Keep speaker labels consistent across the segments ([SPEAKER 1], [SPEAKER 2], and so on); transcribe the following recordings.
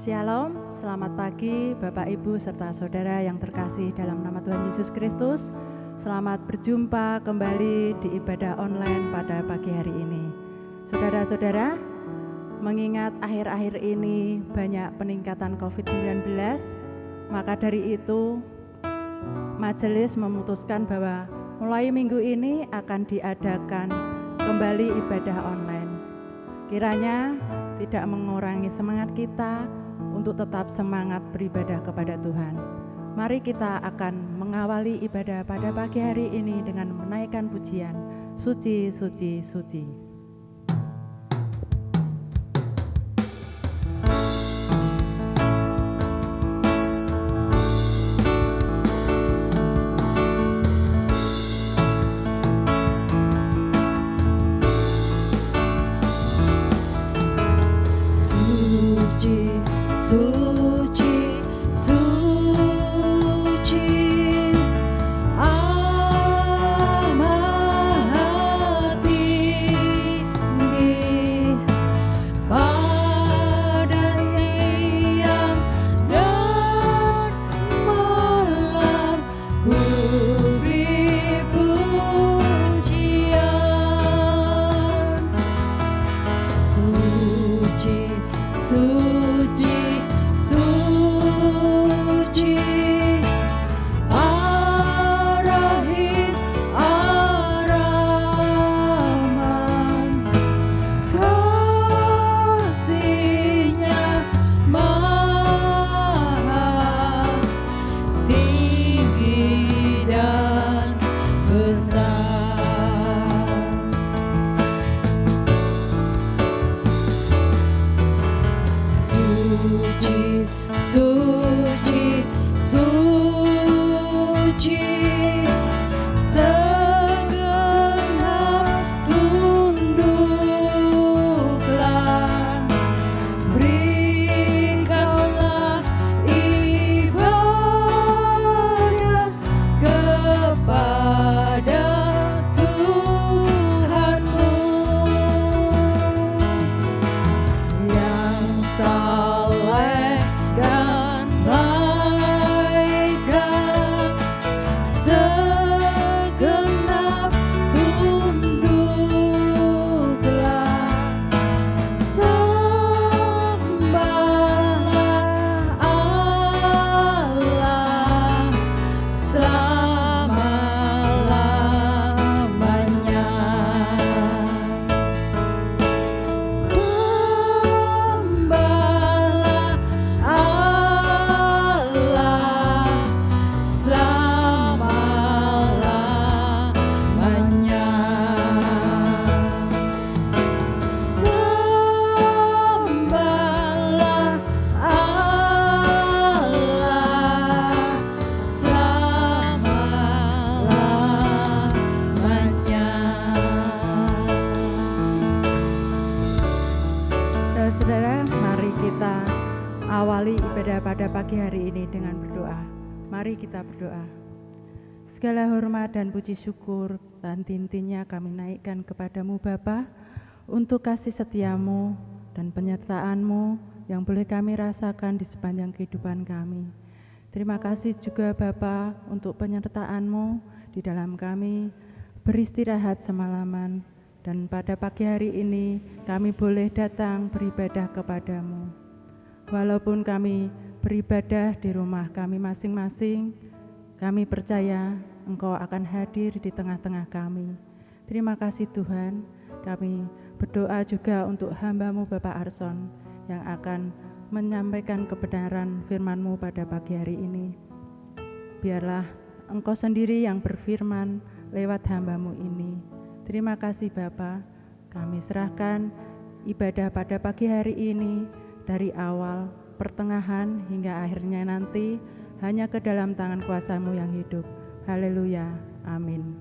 [SPEAKER 1] Shalom, selamat pagi Bapak Ibu serta saudara yang terkasih dalam nama Tuhan Yesus Kristus. Selamat berjumpa kembali di ibadah online pada pagi hari ini. Saudara-saudara, mengingat akhir-akhir ini banyak peningkatan COVID-19, maka dari itu majelis memutuskan bahwa mulai minggu ini akan diadakan kembali ibadah online. Kiranya tidak mengurangi semangat kita untuk tetap semangat beribadah kepada Tuhan. Mari kita akan mengawali ibadah pada pagi hari ini dengan menaikkan pujian, Suci, Suci, Suci.
[SPEAKER 2] Suci, suci, amat tinggi pada siang dan malam ku beri pujian. Suci, suci, suci, Ar-Rahim, Ar-Rahman, kasih-Nya maha tinggi dan besar. Suci, suci, suci, segenap tunduklah, berikanlah ibadah kepada Tuhanmu yang saleh dan malaikat, segenap tunduklah, sembahlah Allah selama-lamanya. Sembahlah Allah selama-lamanya. Sembahlah Allah selama-lamanya.
[SPEAKER 1] Saudara, mari kita awali ibadah pada pagi hari ini dengan berdoa. Mari kita berdoa. Segala hormat dan puji syukur dan tintinya kami naikkan kepadamu Bapa, untuk kasih setiamu dan penyertaan-Mu yang boleh kami rasakan di sepanjang kehidupan kami. Terima kasih juga Bapa untuk penyertaan-Mu di dalam kami beristirahat semalaman, dan pada pagi hari ini kami boleh datang beribadah kepadamu. Walaupun kami beribadah di rumah kami masing-masing, kami percaya Engkau akan hadir di tengah-tengah kami. Terima kasih Tuhan. Kami berdoa juga untuk hamba-Mu Bapak Arson yang akan menyampaikan kebenaran firman-Mu pada pagi hari ini. Biarlah Engkau sendiri yang berfirman lewat hamba-Mu ini. Terima kasih Bapa, kami serahkan ibadah pada pagi hari ini dari awal, pertengahan hingga akhirnya nanti hanya ke dalam tangan kuasa-Mu yang hidup. Haleluya, amin.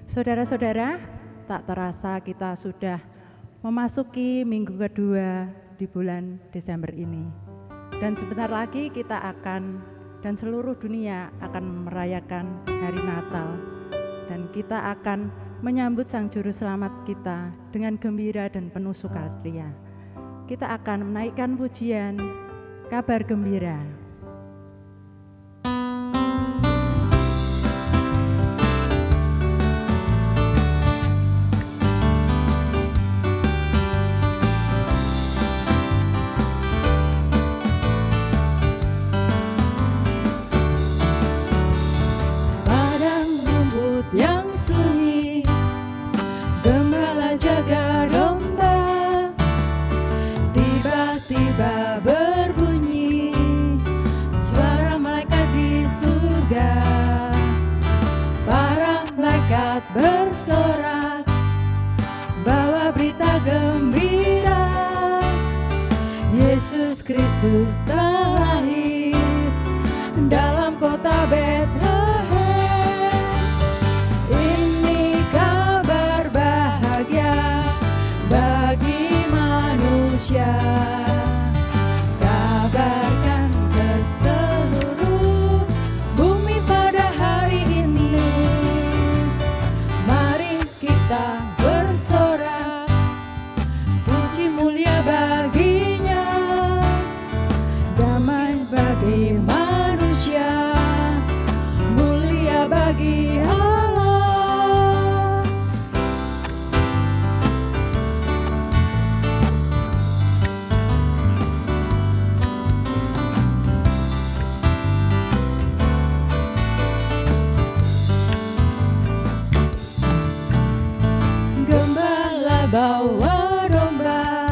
[SPEAKER 1] Saudara-saudara, tak terasa kita sudah memasuki minggu kedua di bulan Desember ini. Dan sebentar lagi kita akan, dan seluruh dunia akan merayakan hari Natal. Dan kita akan menyambut Sang Juru Selamat kita dengan gembira dan penuh sukacita. kita akan menaikkan pujian Kabar Gembira.
[SPEAKER 2] Padang rumput yang sunyi, gembala jaga domba, tiba-tiba berbunyi suara malaikat di surga. Para malaikat bersorak, bawa berita gembira, Yesus Kristus telah lahir dalam kota Betlehem. Ini kabar bahagia bagi manusia. Kabarkan ke seluruh bumi pada hari ini. Mari kita bersorak, puji mulia baginya. Damai bagi manusia, mulia bagi Allah. Gembala bawa domba,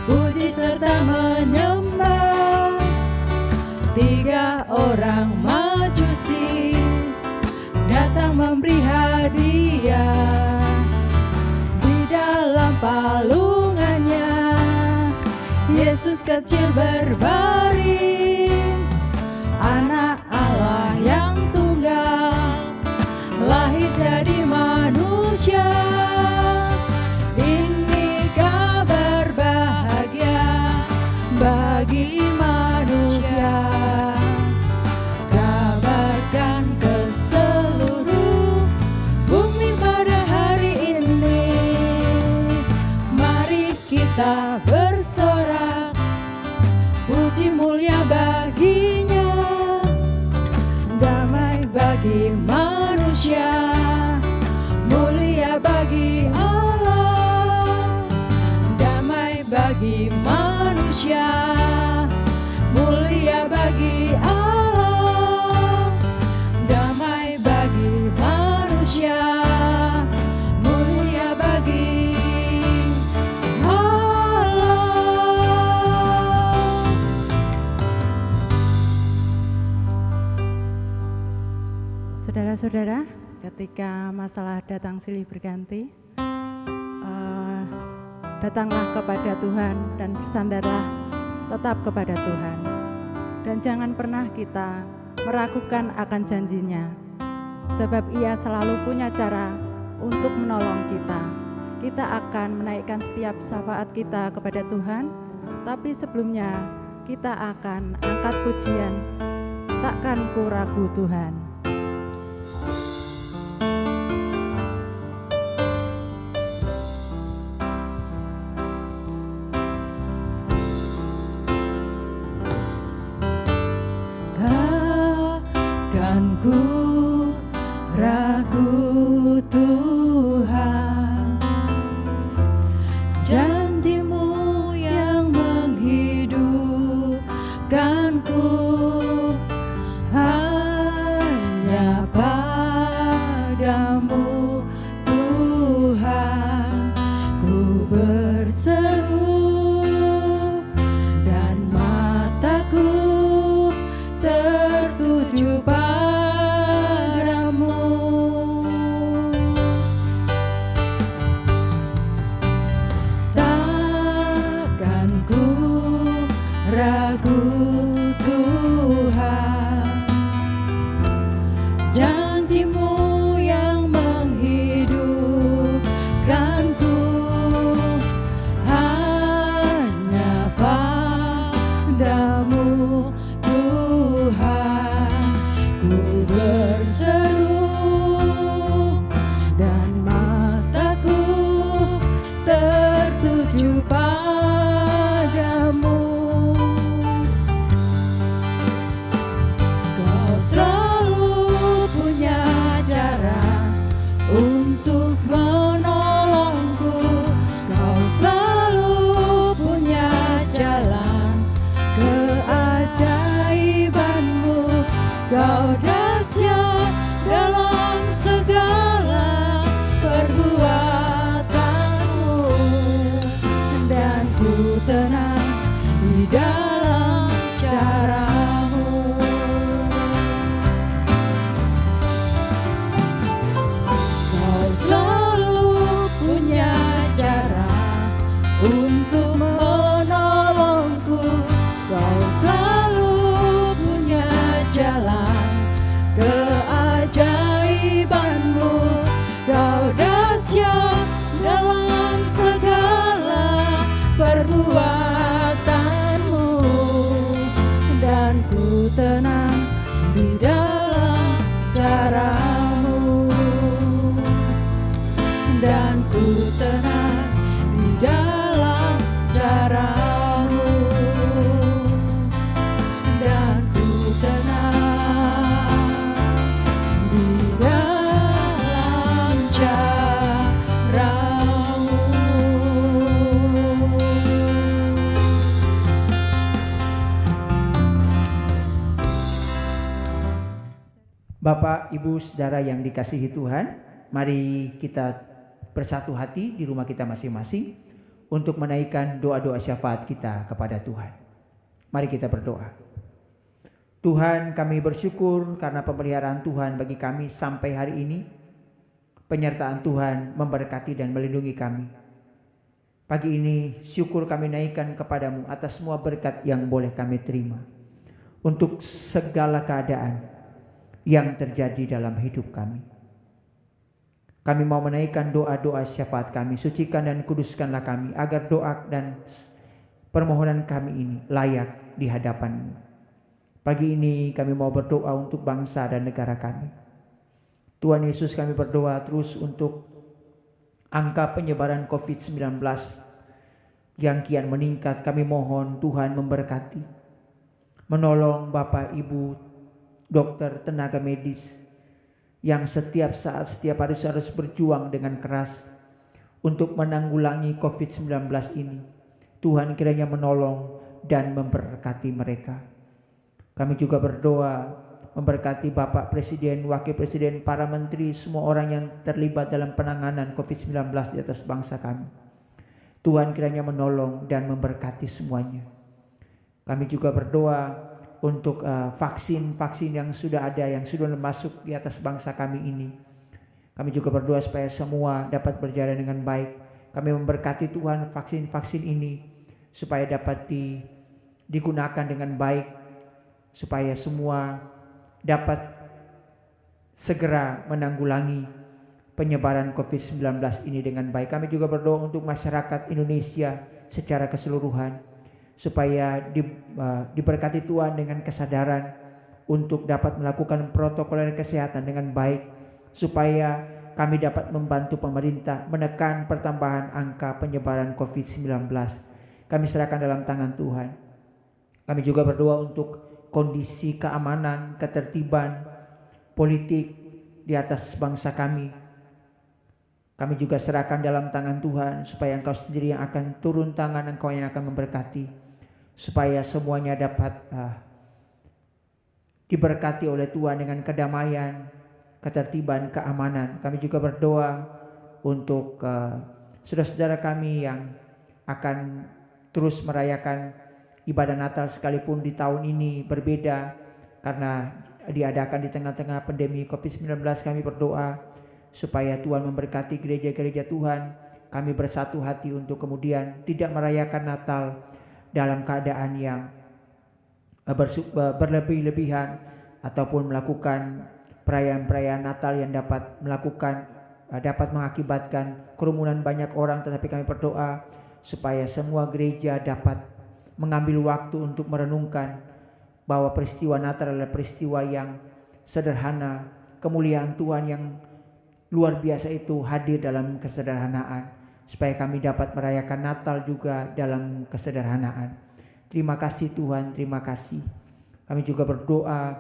[SPEAKER 2] puji serta menyembah. 3 orang majusi datang memberi hadiah. Di dalam palungannya Yesus kecil berbaring, anak Allah yang tunggal lahir jadi manusia. Ini kabar bahagia bagi manusia. Kabarkan ke seluruh bumi pada hari ini. Mari kita bersorak, puji mulia baginya. Damai bagi manusia, mulia bagi Allah. Damai bagi manusia, mulia bagi Allah. Damai bagi manusia, mulia bagi Allah.
[SPEAKER 1] Saudara-saudara, ketika masalah datang silih berganti, datanglah kepada Tuhan dan bersandarlah tetap kepada Tuhan. Dan jangan pernah kita meragukan akan janjinya, sebab Ia selalu punya cara untuk menolong kita. Kita akan menaikkan setiap syafaat kita kepada Tuhan, tapi sebelumnya kita akan angkat pujian, takkan ku ragu Tuhan.
[SPEAKER 2] Takkan ku ragu Tuhan, janji-Mu yang menghidupkanku. Hanya padamu Tuhan ku berseru, dan mataku tertuju padamu. Takkan ku ragu Tuhan, janji-Mu yang menghidupkanku. Hanya padamu Tuhan ku di dalam caramu, dan ku tenang di dalam caramu, dan ku tenang di dalam caramu.
[SPEAKER 3] Bapak, Ibu, Saudara yang dikasihi Tuhan, mari kita bersatu hati di rumah kita masing-masing untuk menaikkan doa-doa syafaat kita kepada Tuhan. Mari kita berdoa. Tuhan, kami bersyukur karena pemeliharaan Tuhan bagi kami sampai hari ini. Penyertaan Tuhan memberkati dan melindungi kami. Pagi ini syukur kami naikkan kepadamu atas semua berkat yang boleh kami terima untuk segala keadaan yang terjadi dalam hidup kami. Kami mau menaikkan doa-doa syafaat kami, sucikan dan kuduskanlah kami agar doa dan permohonan kami ini layak di hadapan-Mu. Pagi ini kami mau berdoa untuk bangsa dan negara kami. Tuhan Yesus, kami berdoa terus untuk angka penyebaran COVID-19 yang kian meningkat. Kami mohon Tuhan memberkati, menolong Bapak, Ibu, dokter, tenaga medis yang setiap saat, setiap hari harus berjuang dengan keras untuk menanggulangi COVID-19 ini. Tuhan kiranya menolong dan memberkati mereka. Kami juga berdoa memberkati Bapak Presiden, Wakil Presiden, para menteri, semua orang yang terlibat dalam penanganan COVID-19 di atas bangsa kami. Tuhan kiranya menolong dan memberkati semuanya. Kami juga berdoa untuk vaksin-vaksin yang sudah ada, yang sudah masuk di atas bangsa kami ini. Kami juga berdoa supaya semua dapat berjalan dengan baik. Kami memberkati Tuhan vaksin-vaksin ini supaya dapat digunakan dengan baik, supaya semua dapat segera menanggulangi penyebaran COVID-19 ini dengan baik. Kami juga berdoa untuk masyarakat Indonesia secara keseluruhan, supaya diberkati Tuhan dengan kesadaran untuk dapat melakukan protokol kesehatan dengan baik, supaya kami dapat membantu pemerintah menekan pertambahan angka penyebaran COVID-19. Kami serahkan dalam tangan Tuhan. Kami juga berdoa untuk kondisi keamanan, ketertiban politik di atas bangsa kami. Kami juga serahkan dalam tangan Tuhan, supaya Engkau sendiri yang akan turun tangan, Engkau yang akan memberkati, supaya semuanya dapat diberkati oleh Tuhan dengan kedamaian, ketertiban, keamanan. Kami juga berdoa untuk saudara-saudara kami yang akan terus merayakan ibadah Natal sekalipun di tahun ini berbeda karena diadakan di tengah-tengah pandemi COVID-19. Kami berdoa supaya Tuhan memberkati gereja-gereja Tuhan. Kami bersatu hati untuk kemudian tidak merayakan Natal dalam keadaan yang berlebih-lebihan ataupun melakukan perayaan-perayaan Natal yang dapat mengakibatkan kerumunan banyak orang. Tetapi kami berdoa supaya semua gereja dapat mengambil waktu untuk merenungkan bahwa peristiwa Natal adalah peristiwa yang sederhana. Kemuliaan Tuhan yang luar biasa itu hadir dalam kesederhanaan, supaya kami dapat merayakan Natal juga dalam kesederhanaan. Terima kasih Tuhan, terima kasih. Kami juga berdoa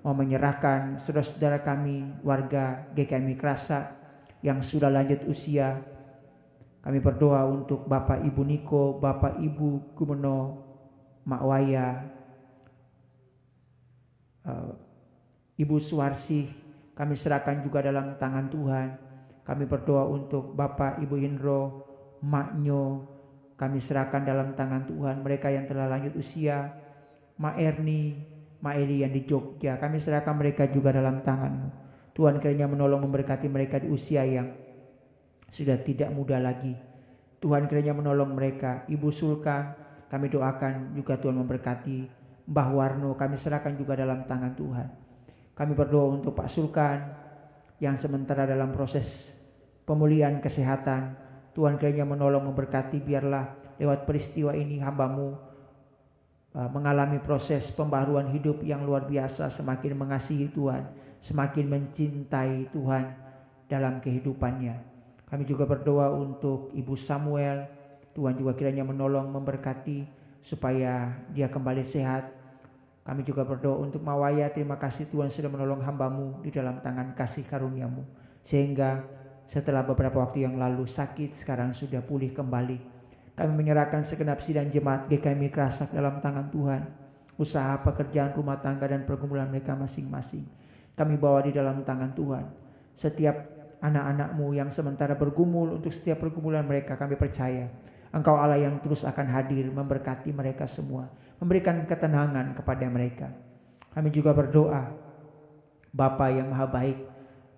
[SPEAKER 3] mau menyerahkan saudara-saudara kami, warga GKMI Krasa yang sudah lanjut usia. Kami berdoa untuk Bapak Ibu Niko, Bapak Ibu Gumeno, Mak Waya, Ibu Suwarsi. Kami serahkan juga dalam tangan Tuhan. Kami berdoa untuk Bapak Ibu Indro, Mak Nyo. Kami serahkan dalam tangan Tuhan mereka yang telah lanjut usia. Mak Erni, Mak Eli yang di Jogja. Kami serahkan mereka juga dalam tangan-Mu. Tuhan kiranya menolong memberkati mereka di usia yang sudah tidak muda lagi. Tuhan kiranya menolong mereka. Ibu Sulka, kami doakan juga Tuhan memberkati. Mbah Warno, kami serahkan juga dalam tangan Tuhan. Kami berdoa untuk Pak Sulkan yang sementara dalam proses pemulihan kesehatan. Tuhan kiranya menolong memberkati, biarlah lewat peristiwa ini hamba-Mu mengalami proses pembaharuan hidup yang luar biasa, semakin mengasihi Tuhan, semakin mencintai Tuhan dalam kehidupannya. Kami juga berdoa untuk Ibu Samuel, Tuhan juga kiranya menolong, memberkati supaya dia kembali sehat. Kami juga berdoa untuk Mawaya, terima kasih Tuhan sudah menolong hamba-Mu di dalam tangan kasih karunia-Mu, sehingga setelah beberapa waktu yang lalu sakit, sekarang sudah pulih kembali. Kami menyerahkan segenap sidang jemaat GKMI Kerasak dalam tangan Tuhan. Usaha, pekerjaan, rumah tangga dan pergumulan mereka masing-masing kami bawa di dalam tangan Tuhan. Setiap anak-anak-Mu yang sementara bergumul, untuk setiap pergumulan mereka kami percaya Engkau Allah yang terus akan hadir memberkati mereka semua, memberikan ketenangan kepada mereka. Kami juga berdoa Bapa yang Maha Baik,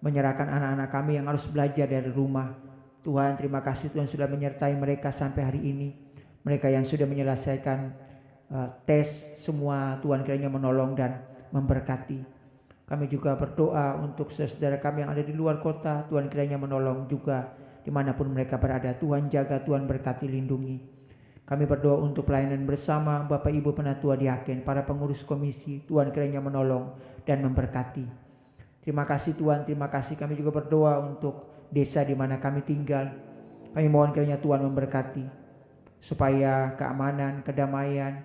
[SPEAKER 3] menyerahkan anak-anak kami yang harus belajar dari rumah. Tuhan, terima kasih Tuhan sudah menyertai mereka sampai hari ini. Mereka yang sudah menyelesaikan tes semua, Tuhan kiranya menolong dan memberkati. Kami juga berdoa untuk saudara kami yang ada di luar kota, Tuhan kiranya menolong juga dimanapun mereka berada. Tuhan jaga, Tuhan berkati, lindungi. Kami berdoa untuk pelayanan bersama Bapak Ibu Penatua Diaken, para pengurus komisi, Tuhan kiranya menolong dan memberkati. Terima kasih Tuhan, terima kasih. Kami juga berdoa untuk desa di mana kami tinggal. Kami mohon kiranya Tuhan memberkati supaya keamanan, kedamaian,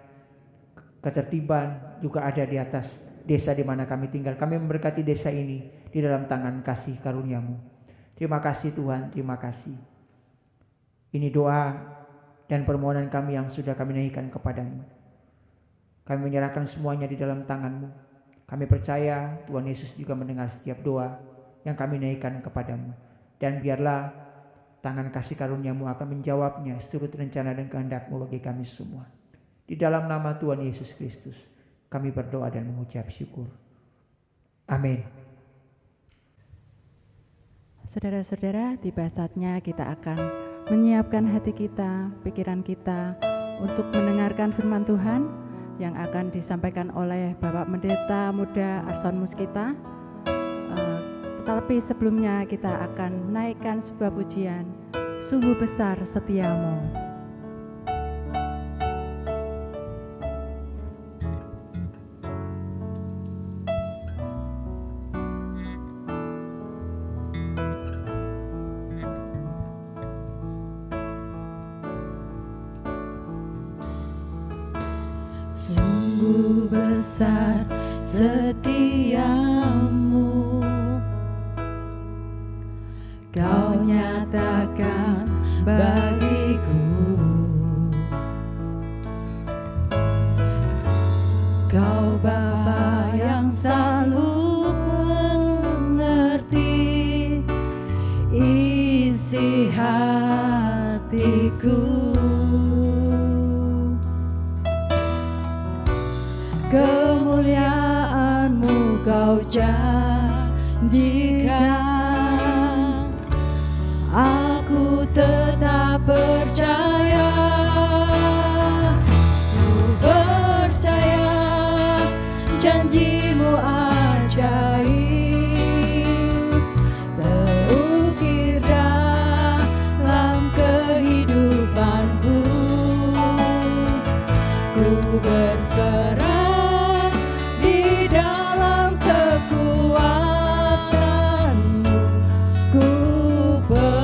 [SPEAKER 3] ketertiban juga ada di atas desa di mana kami tinggal. Kami memberkati desa ini di dalam tangan kasih karunia-Mu. Terima kasih Tuhan, terima kasih. Ini doa dan permohonan kami yang sudah kami naikkan kepadamu. Kami menyerahkan semuanya di dalam tangan-Mu. Kami percaya Tuhan Yesus juga mendengar setiap doa yang kami naikkan kepadamu. Dan biarlah tangan kasih karunia-Mu akan menjawabnya seturut rencana dan kehendak-Mu bagi kami semua. Di dalam nama Tuhan Yesus Kristus kami berdoa dan mengucap syukur. Amin.
[SPEAKER 1] Saudara-saudara, tiba saatnya kita akan menyiapkan hati kita, pikiran kita untuk mendengarkan firman Tuhan yang akan disampaikan oleh Bapak Pendeta Muda Arson Muskita. Tetapi sebelumnya kita akan naikkan sebuah pujian, Sungguh Besar Setiamu.
[SPEAKER 2] Sungguh besar setiamu, Kau nyatakan bagiku. Kau Bapa yang selalu mengerti isi hatiku. Kemuliaan-Mu Kau janjikan, aku tetap percaya. Ku percaya janji-Mu ajaib, terukir dalam kehidupanku. Ku berserah di dalam kekuatan-Mu, ku percaya.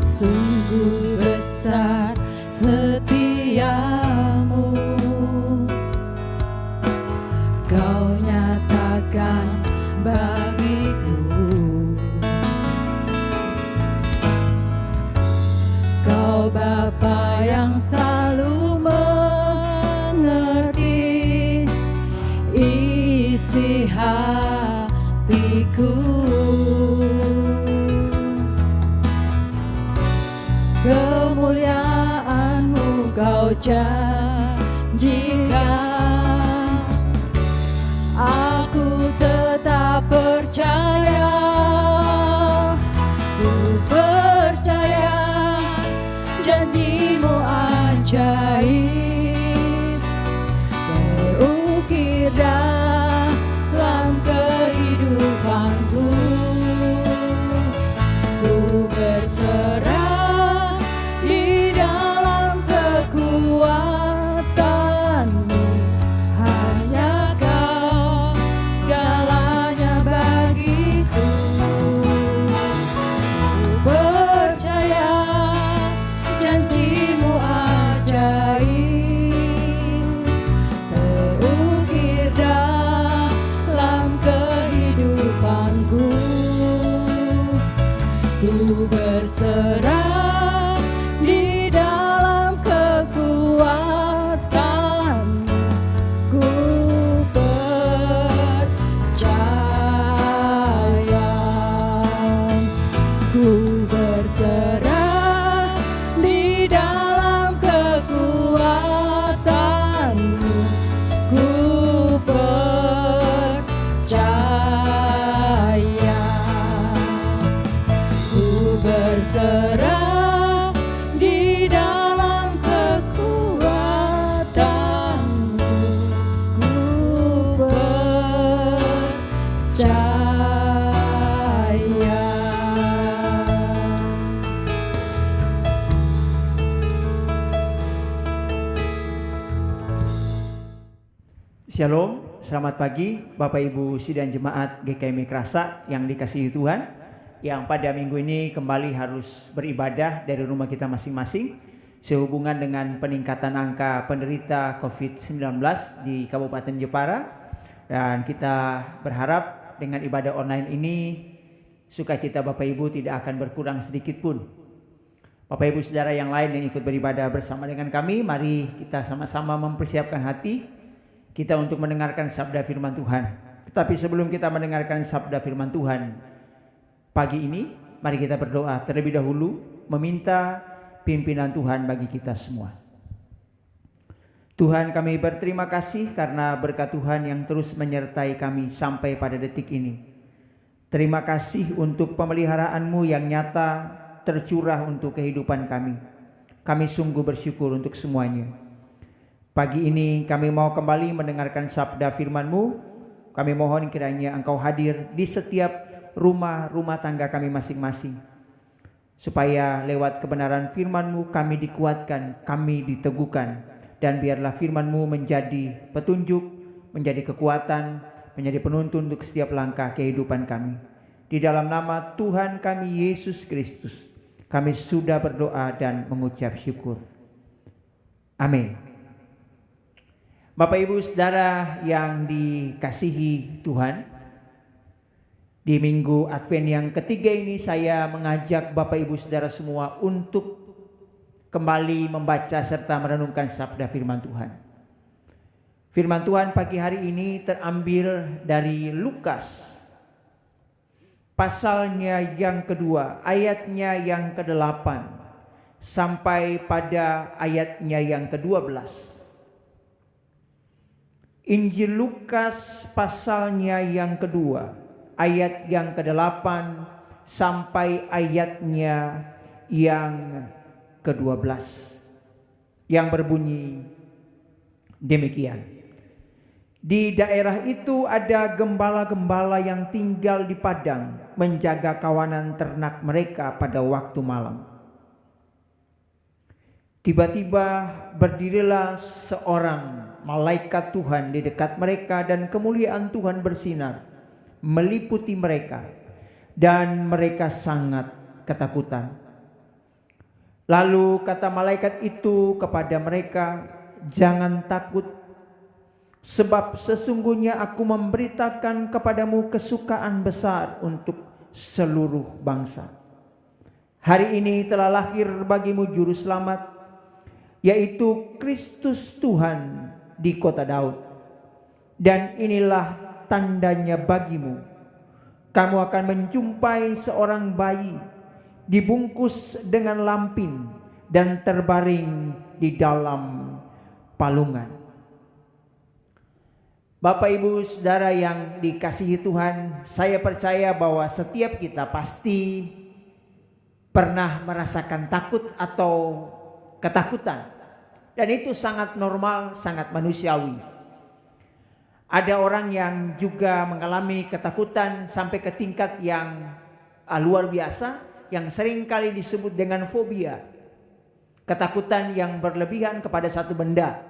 [SPEAKER 2] Sungguh besar setiamu, Kau nyatakan bagiku. Kau Bapa yang selalu mengerti isi hatiku. Kemuliaan-Mu Kau janjikan, aku tetap percaya. Ku percaya janji-Mu ajaib, terukir dalam kehidupanku. berserah di dalam kekuatan-Mu. Hanya Kau segalanya bagiku. Ku percaya janji-Mu ajaib terukir dalam kehidupanku. Ku berserah di dalam kekuatan-Mu. Ku percaya. Ku berserah di dalam kekuatan-Mu. Ku percaya. Ku berserah di dalam kekuatan-Mu. Ku percaya.
[SPEAKER 3] Shalom, selamat pagi Bapak Ibu Sidang Jemaat GKMI Kerasa yang dikasihi Tuhan, yang pada minggu ini kembali harus beribadah dari rumah kita masing-masing sehubungan dengan peningkatan angka penderita COVID-19 di Kabupaten Jepara. Dan kita berharap dengan ibadah online ini sukacita Bapak Ibu tidak akan berkurang sedikit pun. Bapak Ibu Saudara yang lain yang ikut beribadah bersama dengan kami, mari kita sama-sama mempersiapkan hati kita untuk mendengarkan sabda firman Tuhan. Tetapi sebelum kita mendengarkan sabda firman Tuhan pagi ini, mari kita berdoa terlebih dahulu meminta pimpinan Tuhan bagi kita semua. Tuhan, kami berterima kasih karena berkat Tuhan yang terus menyertai kami sampai pada detik ini. Terima kasih untuk pemeliharaan-Mu yang nyata tercurah untuk kehidupan kami. Kami sungguh bersyukur untuk semuanya. Pagi ini kami mau kembali mendengarkan sabda firman-Mu. Kami mohon kiranya Engkau hadir di setiap rumah tangga kami masing-masing. Supaya lewat kebenaran firman-Mu kami dikuatkan, kami diteguhkan. Dan biarlah firman-Mu menjadi petunjuk, menjadi kekuatan, menjadi penuntun untuk setiap langkah kehidupan kami. Di dalam nama Tuhan kami Yesus Kristus, kami sudah berdoa dan mengucap syukur. Amin. Bapak Ibu Saudara yang dikasihi Tuhan, di minggu Advent yang ketiga ini saya mengajak Bapak Ibu Saudara semua untuk kembali membaca serta merenungkan sabda firman Tuhan. Firman Tuhan pagi hari ini terambil dari Lukas pasalnya yang kedua, ayatnya yang ke-8 sampai pada ayatnya yang ke-12. Injil Lukas pasalnya yang kedua, ayat yang ke-8 sampai ayatnya yang ke-12, yang berbunyi demikian. Di daerah itu ada gembala-gembala yang tinggal di padang, menjaga kawanan ternak mereka pada waktu malam. Tiba-tiba berdirilah seorang malaikat Tuhan di dekat mereka, dan kemuliaan Tuhan bersinar meliputi mereka, dan mereka sangat ketakutan. Lalu kata malaikat itu kepada mereka, "Jangan takut, sebab sesungguhnya aku memberitakan kepadamu kesukaan besar untuk seluruh bangsa. Hari ini telah lahir bagimu juru selamat, yaitu Kristus Tuhan di kota Daud. Dan inilah tandanya bagimu, kamu akan menjumpai seorang bayi dibungkus dengan lampin dan terbaring di dalam palungan." Bapak Ibu Saudara yang dikasihi Tuhan, saya percaya bahwa setiap kita pasti pernah merasakan takut atau ketakutan. Dan itu sangat normal, sangat manusiawi. Ada orang yang juga mengalami ketakutan sampai ke tingkat yang luar biasa, yang sering kali disebut dengan fobia. Ketakutan yang berlebihan kepada satu benda.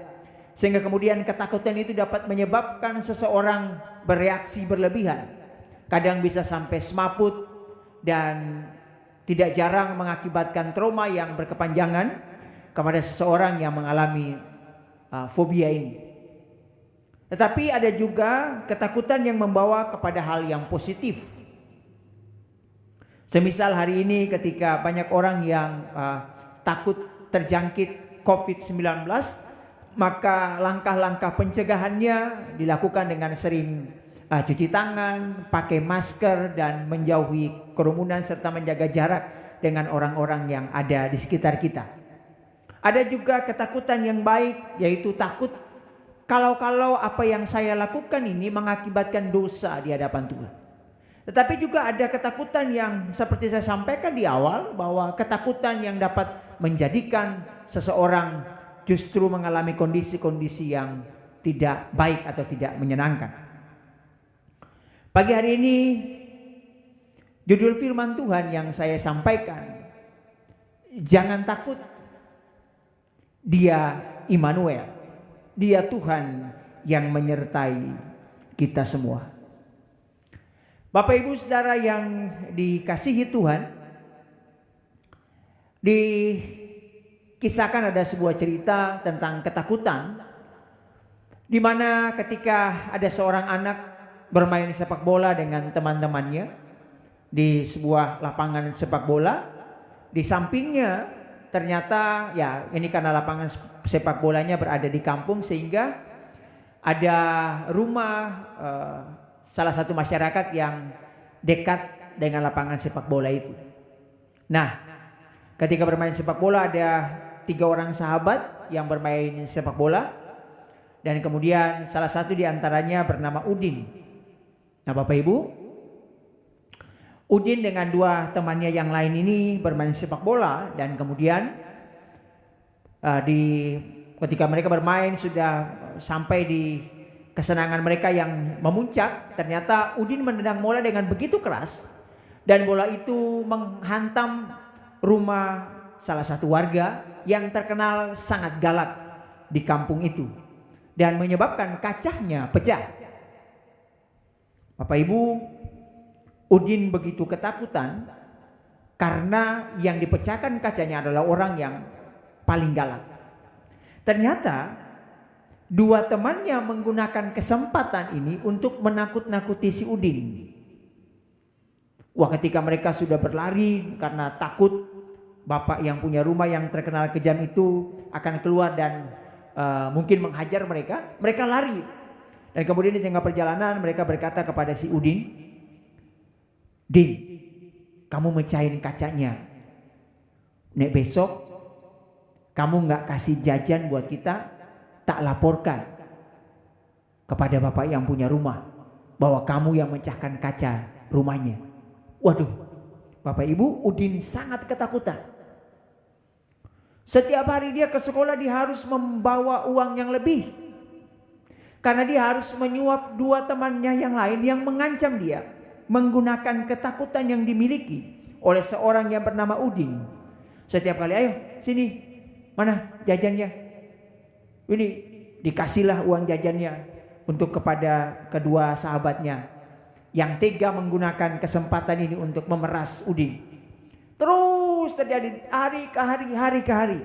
[SPEAKER 3] Sehingga kemudian ketakutan itu dapat menyebabkan seseorang bereaksi berlebihan. Kadang bisa sampai semaput dan tidak jarang mengakibatkan trauma yang berkepanjangan kepada seseorang yang mengalami fobia ini. Tetapi ada juga ketakutan yang membawa kepada hal yang positif. Semisal hari ini ketika banyak orang yang takut terjangkit COVID-19, maka langkah-langkah pencegahannya dilakukan dengan sering cuci tangan, pakai masker, dan menjauhi kerumunan serta menjaga jarak dengan orang-orang yang ada di sekitar kita. Ada juga ketakutan yang baik, yaitu takut kalau apa yang saya lakukan ini mengakibatkan dosa di hadapan Tuhan. Tetapi juga ada ketakutan yang seperti saya sampaikan di awal, bahwa ketakutan yang dapat menjadikan seseorang justru mengalami kondisi-kondisi yang tidak baik atau tidak menyenangkan. Pagi hari ini judul firman Tuhan yang saya sampaikan, jangan takut, Dia Immanuel, Dia Tuhan yang menyertai kita semua. Bapak Ibu Saudara yang dikasihi Tuhan, dikisahkan ada sebuah cerita tentang ketakutan, di mana ketika ada seorang anak bermain sepak bola dengan teman-temannya di sebuah lapangan sepak bola, di sampingnya ternyata ya ini karena lapangan sepak bolanya berada di kampung, sehingga ada rumah salah satu masyarakat yang dekat dengan lapangan sepak bola itu. Nah, ketika bermain sepak bola ada 3 orang sahabat yang bermain sepak bola, dan kemudian salah satu di antaranya bernama Udin. Nah, Bapak Ibu, Udin dengan 2 temannya yang lain ini bermain sepak bola, dan kemudian ketika mereka bermain sudah sampai di kesenangan mereka yang memuncak, ternyata Udin menendang bola dengan begitu keras dan bola itu menghantam rumah salah satu warga yang terkenal sangat galak di kampung itu dan menyebabkan kacanya pecah. Bapak Ibu, Udin begitu ketakutan karena yang dipecahkan kacanya adalah orang yang paling galak. Ternyata 2 temannya menggunakan kesempatan ini untuk menakut-nakuti si Udin. Wah, ketika mereka sudah berlari karena takut bapak yang punya rumah yang terkenal kejam itu akan keluar dan mungkin menghajar mereka, mereka lari. Dan kemudian di tengah perjalanan mereka berkata kepada si Udin, "Din, kamu mecahin kacanya. Nek besok kamu gak kasih jajan buat kita, tak laporkan kepada bapak yang punya rumah bahwa kamu yang memecahkan kaca rumahnya." Waduh, Bapak Ibu, Udin sangat ketakutan. Setiap hari dia ke sekolah dia harus membawa uang yang lebih, karena dia harus menyuap 2 temannya yang lain yang mengancam dia menggunakan ketakutan yang dimiliki oleh seorang yang bernama Udin. Setiap kali, "Ayo sini, mana jajannya? Ini," dikasihlah uang jajannya untuk kepada kedua sahabatnya yang tega menggunakan kesempatan ini untuk memeras Udin. Terus terjadi hari ke hari.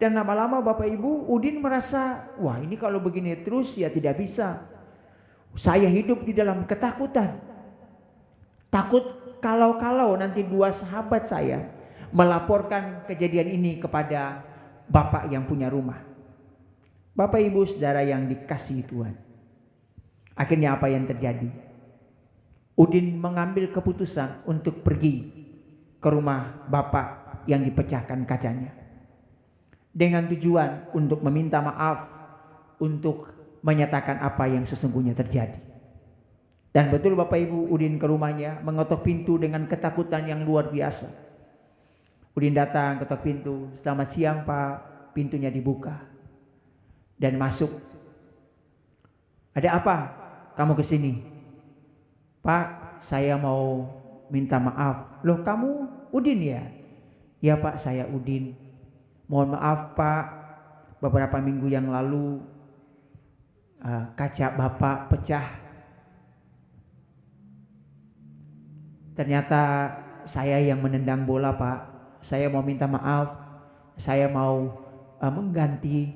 [SPEAKER 3] Dan lama-lama Bapak Ibu, Udin merasa, wah ini kalau begini terus ya tidak bisa. Saya hidup di dalam ketakutan. Takut kalau nanti 2 sahabat saya melaporkan kejadian ini kepada bapak yang punya rumah. Bapak Ibu Saudara yang dikasihi Tuhan, akhirnya apa yang terjadi? Udin mengambil keputusan untuk pergi ke rumah bapak yang dipecahkan kacanya dengan tujuan untuk meminta maaf, untuk menyatakan apa yang sesungguhnya terjadi. Dan betul Bapak Ibu, Udin ke rumahnya mengetok pintu dengan ketakutan yang luar biasa. Udin datang, ketok pintu, "Selamat siang Pak." Pintunya dibuka dan masuk. "Ada apa kamu kesini?" "Pak, saya mau minta maaf." "Loh, kamu Udin ya? Ya Pak, saya Udin. Mohon maaf Pak, beberapa minggu yang lalu kaca Bapak pecah. Ternyata saya yang menendang bola Pak. Saya mau minta maaf. Saya mau mengganti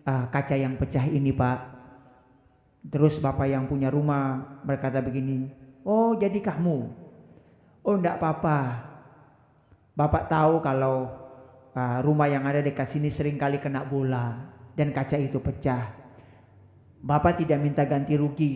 [SPEAKER 3] kaca yang pecah ini Pak. Terus Bapak yang punya rumah berkata begini, oh jadi kamu? Oh enggak apa-apa. Bapak tahu kalau rumah yang ada dekat sini sering kali kena bola dan kaca itu pecah. Bapak tidak minta ganti rugi.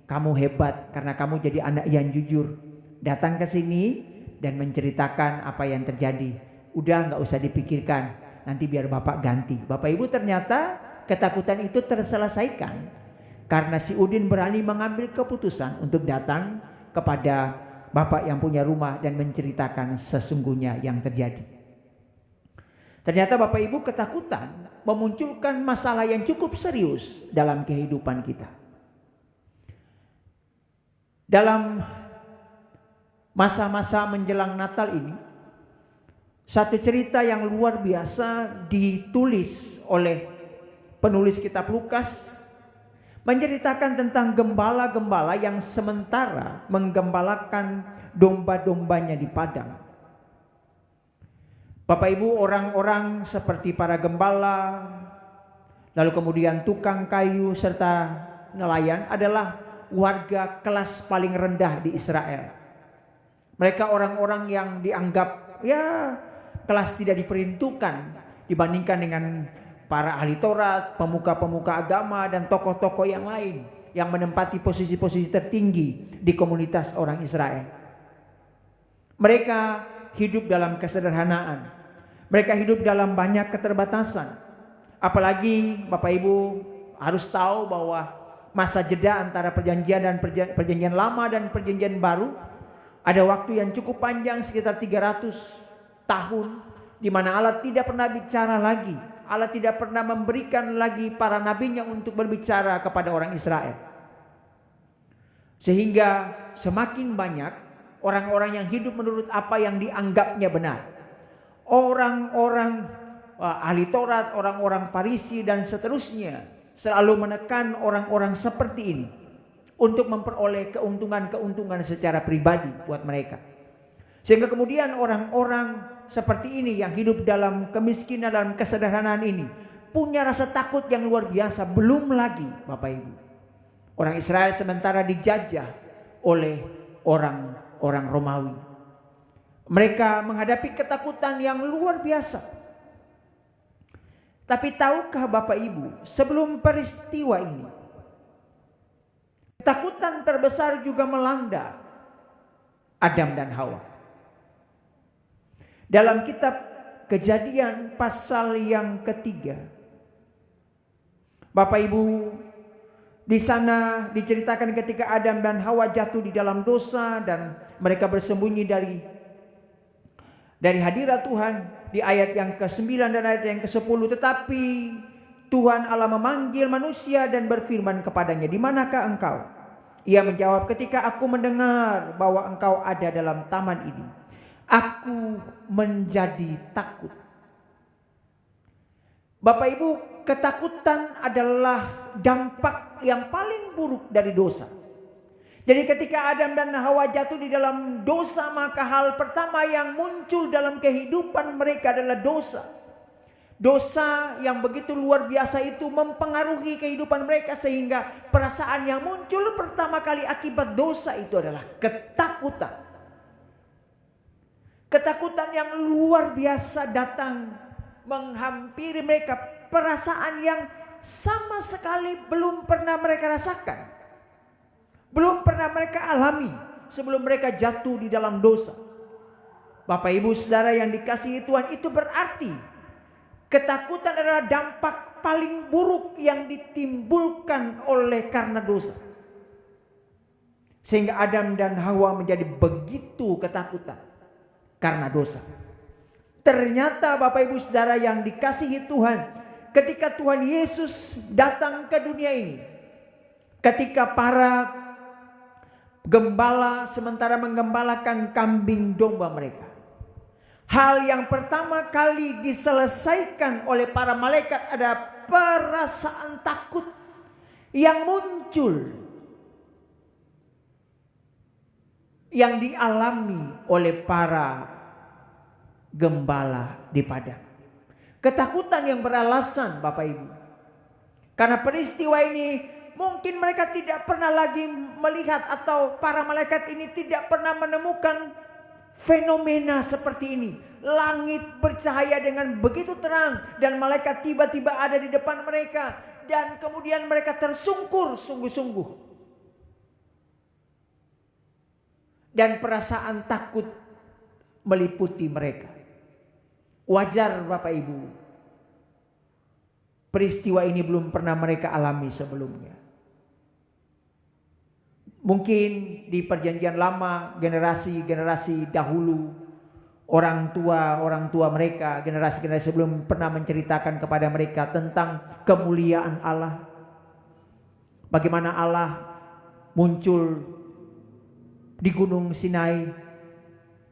[SPEAKER 3] Kamu hebat karena kamu jadi anak yang jujur. Datang ke sini dan menceritakan apa yang terjadi. Udah nggak usah dipikirkan. Nanti biar Bapak ganti. Bapak Ibu, ternyata ketakutan itu terselesaikan karena si Udin berani mengambil keputusan untuk datang kepada Bapak yang punya rumah dan menceritakan sesungguhnya yang terjadi. Ternyata Bapak Ibu, ketakutan memunculkan masalah yang cukup serius dalam kehidupan kita. Dalam masa-masa menjelang Natal ini, satu cerita yang luar biasa ditulis oleh penulis kitab Lukas, menceritakan tentang gembala-gembala yang sementara menggembalakan domba-dombanya di padang. Bapak Ibu, orang-orang seperti para gembala, lalu kemudian tukang kayu serta nelayan adalah warga kelas paling rendah di Israel. Mereka orang-orang yang dianggap kelas tidak diperuntukkan dibandingkan dengan para ahli Taurat, pemuka-pemuka agama dan tokoh-tokoh yang lain yang menempati posisi-posisi tertinggi di komunitas orang Israel. Mereka hidup dalam kesederhanaan. Mereka hidup dalam banyak keterbatasan. Apalagi Bapak Ibu harus tahu bahwa masa jeda antara perjanjian dan perjanjian lama dan perjanjian baru ada waktu yang cukup panjang, sekitar 300 tahun, di mana Allah tidak pernah bicara lagi. Allah tidak pernah memberikan lagi para nabinya untuk berbicara kepada orang Israel. Sehingga semakin banyak orang-orang yang hidup menurut apa yang dianggapnya benar. Orang-orang ahli Taurat, orang-orang Farisi dan seterusnya selalu menekan orang-orang seperti ini untuk memperoleh keuntungan-keuntungan secara pribadi buat mereka. Sehingga kemudian orang-orang seperti ini yang hidup dalam kemiskinan dan kesederhanaan ini punya rasa takut yang luar biasa. Belum lagi Bapak Ibu, orang Israel sementara dijajah oleh orang Romawi. Mereka menghadapi ketakutan yang luar biasa. Tapi tahukah Bapak Ibu, sebelum peristiwa ini, ketakutan terbesar juga melanda Adam dan Hawa. Dalam kitab Kejadian pasal yang ketiga, Bapak Ibu, di sana diceritakan ketika Adam dan Hawa jatuh di dalam dosa dan mereka bersembunyi dari hadirat Tuhan di ayat yang ke-9 dan ayat yang ke-10. Tetapi Tuhan Allah memanggil manusia dan berfirman kepadanya, "Di manakah engkau?" Ia menjawab, "Ketika aku mendengar bahwa engkau ada dalam taman ini, aku menjadi takut." Bapak Ibu, ketakutan adalah dampak yang paling buruk dari dosa. Jadi ketika Adam dan Hawa jatuh di dalam dosa, maka hal pertama yang muncul dalam kehidupan mereka adalah dosa. Dosa yang begitu luar biasa itu mempengaruhi kehidupan mereka, sehingga perasaan yang muncul pertama kali akibat dosa itu adalah ketakutan. Ketakutan yang luar biasa datang menghampiri mereka. Perasaan yang sama sekali belum pernah mereka rasakan, belum pernah mereka alami sebelum mereka jatuh di dalam dosa. Bapak Ibu Saudara yang dikasihi Tuhan, itu berarti ketakutan adalah dampak paling buruk yang ditimbulkan oleh karena dosa. Sehingga Adam dan Hawa menjadi begitu ketakutan karena dosa. Ternyata Bapak Ibu Saudara yang dikasihi Tuhan, ketika Tuhan Yesus datang ke dunia ini, ketika para gembala sementara menggembalakan kambing domba mereka, Hal yang pertama kali diselesaikan oleh para malaikat ada perasaan takut yang muncul, yang dialami oleh para gembala di padang. Ketakutan yang beralasan, Bapak Ibu. Karena peristiwa ini mungkin mereka tidak pernah lagi melihat, atau para malaikat ini tidak pernah menemukan fenomena seperti ini. Langit bercahaya dengan begitu terang dan malaikat tiba-tiba ada di depan mereka, dan kemudian mereka tersungkur sungguh-sungguh. Dan perasaan takut meliputi mereka. Wajar Bapak Ibu, peristiwa ini belum pernah mereka alami sebelumnya. Mungkin di perjanjian lama, generasi-generasi dahulu, orang tua mereka, generasi-generasi sebelum pernah menceritakan kepada mereka tentang kemuliaan Allah. Bagaimana Allah muncul di Gunung Sinai.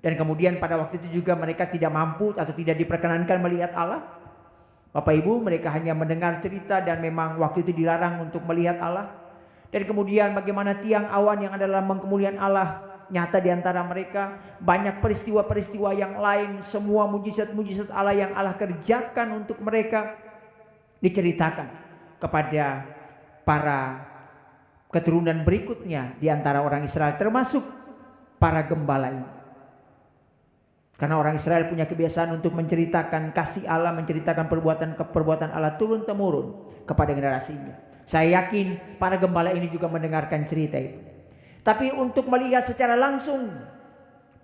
[SPEAKER 3] Dan kemudian pada waktu itu juga mereka tidak mampu atau tidak diperkenankan melihat Allah. Bapak Ibu, mereka hanya mendengar cerita dan memang waktu itu dilarang untuk melihat Allah. Dan kemudian bagaimana tiang awan yang adalah kemuliaan Allah nyata di antara mereka. Banyak peristiwa-peristiwa yang lain, semua mujizat-mujizat Allah yang Allah kerjakan untuk mereka diceritakan kepada para keturunan berikutnya di antara orang Israel, termasuk para gembala ini. Karena orang Israel punya kebiasaan untuk menceritakan kasih Allah, menceritakan perbuatan Allah turun-temurun kepada generasinya. Saya yakin para gembala ini juga mendengarkan cerita itu. Tapi untuk melihat secara langsung